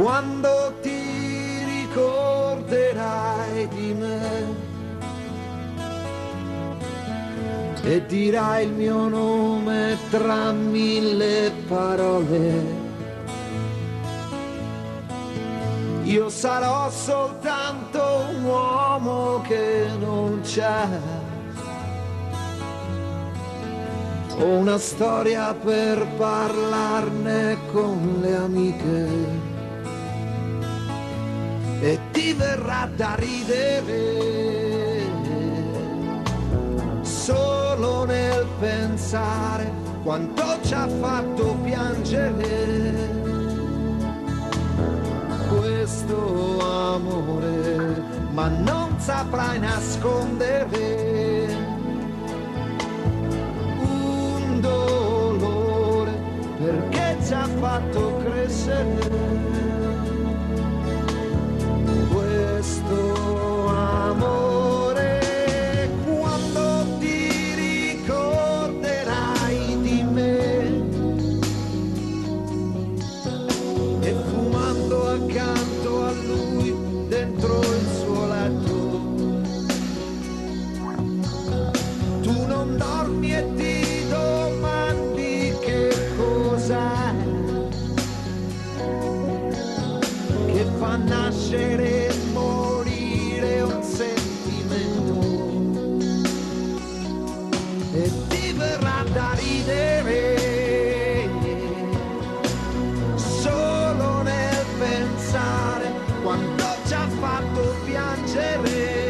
quando ti ricorderai di me e dirai il mio nome tra mille parole. Io sarò soltanto un uomo che non c'è, ho una storia per parlarne con le amiche e ti verrà da ridere solo nel pensare quanto ci ha fatto piangere questo amore, ma non saprai nascondere un dolore perché ci ha fatto crescere questo amore. Quando ti ricorderai di me e fumando accanto a lui dentro il suo letto, tu non dormi e ti domandi che cos'è che fa nascere e morire un sentimento e ti verrà da ridere solo nel pensare quanto ci ha fatto piangere